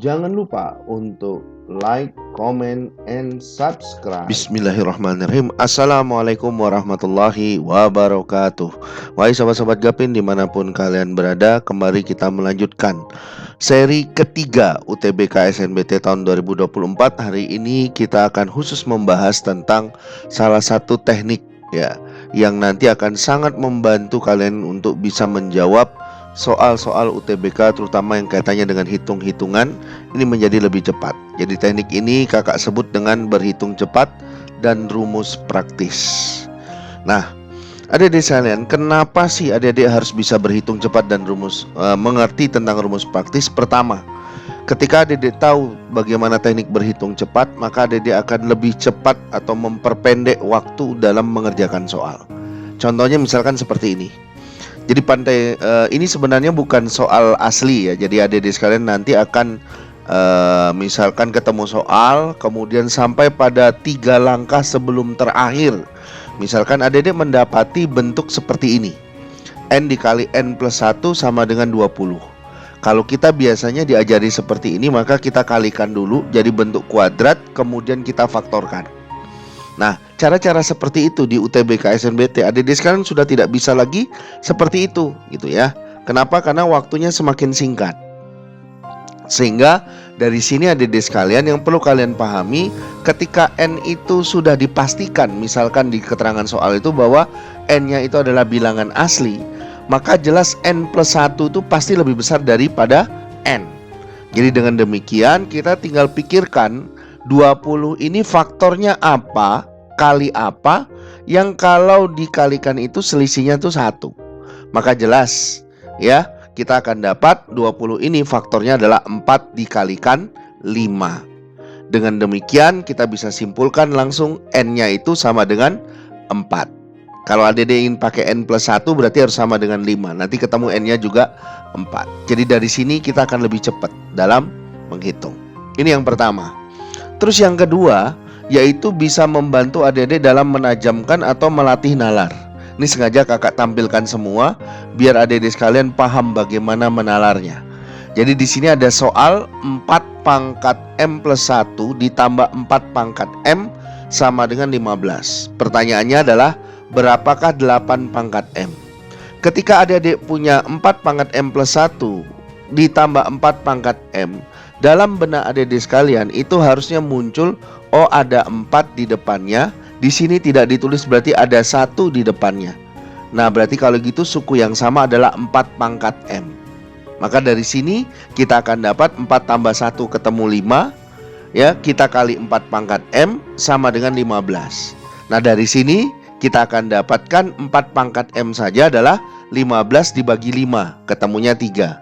Jangan lupa untuk like, comment, and subscribe. Bismillahirrahmanirrahim. Assalamualaikum warahmatullahi wabarakatuh. Wahai sobat-sobat Gapin dimanapun kalian berada, kembali kita melanjutkan seri ketiga UTBK SNBT tahun 2024. Hari ini kita akan khusus membahas tentang salah satu teknik ya, yang nanti akan sangat membantu kalian untuk bisa menjawab soal-soal UTBK, terutama yang kaitannya dengan hitung-hitungan, ini menjadi lebih cepat. Jadi teknik ini kakak sebut dengan berhitung cepat dan rumus praktis. Nah, adik-adik sekalian, kenapa sih adik-adik harus bisa berhitung cepat dan mengerti tentang rumus praktis? Pertama, ketika adik-adik tahu bagaimana teknik berhitung cepat, maka adik-adik akan lebih cepat atau memperpendek waktu dalam mengerjakan soal. Contohnya misalkan seperti ini. Jadi ini sebenarnya bukan soal asli ya. Jadi adik-adik sekalian nanti akan misalkan ketemu soal, kemudian sampai pada 3 langkah sebelum terakhir. Misalkan adik-adik mendapati bentuk seperti ini. N dikali N plus 1 sama dengan 20. Kalau kita biasanya diajari seperti ini, maka kita kalikan dulu jadi bentuk kuadrat, kemudian kita faktorkan. Nah, cara-cara seperti itu di UTBK SNBT adik-adik sekarang sudah tidak bisa lagi seperti itu gitu ya. Kenapa? Karena waktunya semakin singkat. Sehingga dari sini adik-adik sekalian yang perlu kalian pahami, ketika N itu sudah dipastikan, misalkan di keterangan soal itu bahwa N-nya itu adalah bilangan asli, maka jelas N plus 1 itu pasti lebih besar daripada N. Jadi dengan demikian kita tinggal pikirkan 20 ini faktornya apa, kali apa, yang kalau dikalikan itu selisihnya tuh 1. Maka jelas ya, kita akan dapat 20 ini faktornya adalah 4 dikalikan 5. Dengan demikian kita bisa simpulkan langsung N-nya itu sama dengan 4. Kalau adik-adik ingin pakai N plus 1 berarti harus sama dengan 5. Nanti ketemu N-nya juga 4. Jadi dari sini kita akan lebih cepat dalam menghitung. Ini yang pertama. Terus yang kedua, yaitu bisa membantu adik-adik dalam menajamkan atau melatih nalar. Ini sengaja kakak tampilkan semua biar adik-adik sekalian paham bagaimana menalarnya. Jadi di sini ada soal 4 pangkat M plus 1 ditambah 4 pangkat M sama dengan 15. Pertanyaannya adalah berapakah 8 pangkat M? Ketika adik-adik punya 4 pangkat M plus 1 ditambah 4 pangkat M, dalam benak adik-adik sekalian itu harusnya muncul, oh ada 4 di depannya. Di sini tidak ditulis berarti ada 1 di depannya. Nah berarti kalau gitu suku yang sama adalah 4 pangkat M. Maka dari sini kita akan dapat 4 tambah 1 ketemu 5 ya, kita kali 4 pangkat M sama dengan 15. Nah dari sini kita akan dapatkan 4 pangkat M saja adalah 15 dibagi 5, ketemunya 3.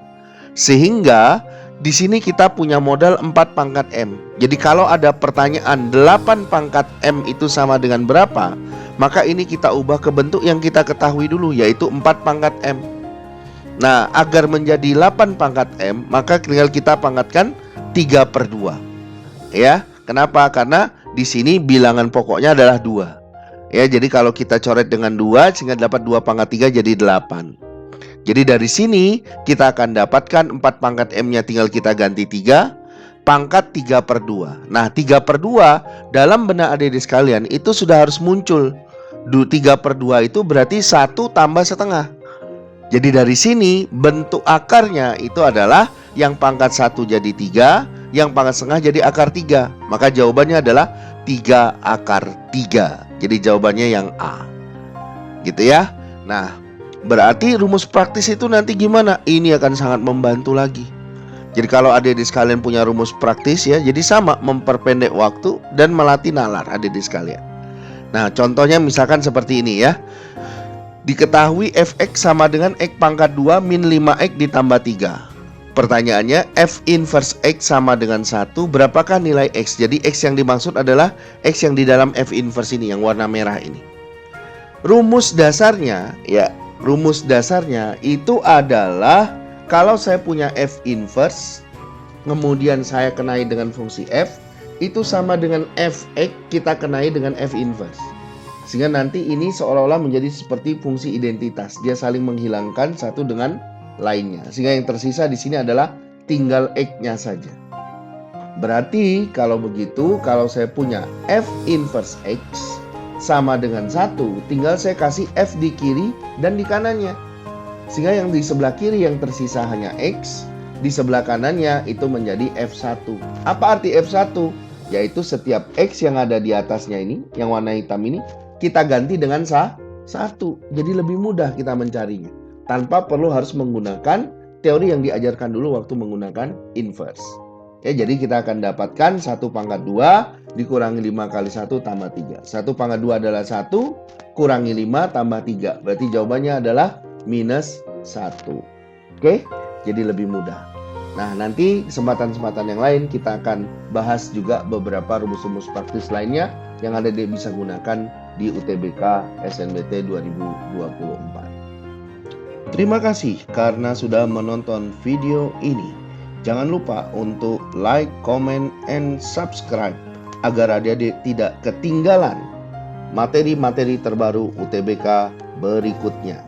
Sehingga di sini kita punya modal 4 pangkat M. Jadi kalau ada pertanyaan 8 pangkat M itu sama dengan berapa, maka ini kita ubah ke bentuk yang kita ketahui dulu, yaitu 4 pangkat M. Nah agar menjadi 8 pangkat M, maka tinggal kita pangkatkan 3/2 ya. Kenapa? Karena di sini bilangan pokoknya adalah 2 ya. Jadi kalau kita coret dengan 2 sehingga dapat 2 pangkat 3 jadi 8. Jadi dari sini kita akan dapatkan 4 pangkat M-nya tinggal kita ganti 3, pangkat 3/2. Nah 3/2 dalam benak adik-adik sekalian itu sudah harus muncul. 3/2 itu berarti 1 tambah setengah. Jadi dari sini bentuk akarnya itu adalah yang pangkat 1 jadi 3, yang pangkat setengah jadi akar 3. Maka jawabannya adalah 3/3. Jadi jawabannya yang A. Gitu ya. Nah berarti rumus praktis itu nanti gimana? Ini akan sangat membantu lagi. Jadi kalau adik-adik sekalian punya rumus praktis ya, jadi sama memperpendek waktu dan melatih nalar adik-adik sekalian. Nah contohnya misalkan seperti ini ya. Diketahui fx sama dengan x pangkat 2 min 5x ditambah 3. Pertanyaannya f inverse x sama dengan 1, berapakah nilai x? Jadi x yang dimaksud adalah x yang di dalam f inverse ini yang warna merah ini. Rumus dasarnya ya, rumus dasarnya itu adalah kalau saya punya f inverse, kemudian saya kenai dengan fungsi f, itu sama dengan fx kita kenai dengan f inverse. Sehingga nanti ini seolah-olah menjadi seperti fungsi identitas. Dia saling menghilangkan satu dengan lainnya. Sehingga yang tersisa di sini adalah tinggal x-nya saja. Berarti kalau begitu, kalau saya punya F inverse X sama dengan 1, tinggal saya kasih F di kiri dan di kanannya. Sehingga yang di sebelah kiri yang tersisa hanya X, di sebelah kanannya itu menjadi F1. Apa arti F1? Yaitu setiap X yang ada di atasnya ini, yang warna hitam ini, kita ganti dengan 1. Jadi lebih mudah kita mencarinya. Tanpa perlu harus menggunakan teori yang diajarkan dulu waktu menggunakan inverse. Ya, jadi kita akan dapatkan 1 pangkat 2 dikurangi 5 kali 1 tambah 3. 1 pangkat 2 adalah 1, kurangi 5 tambah 3. Berarti jawabannya adalah minus 1. Oke, jadi lebih mudah. Nah, nanti kesempatan-kesempatan yang lain kita akan bahas juga beberapa rumus-rumus praktis lainnya yang ada bisa gunakan di UTBK SNBT 2024. Terima kasih karena sudah menonton video ini. Jangan lupa untuk like, comment, and subscribe agar adik-adik tidak ketinggalan materi-materi terbaru UTBK berikutnya.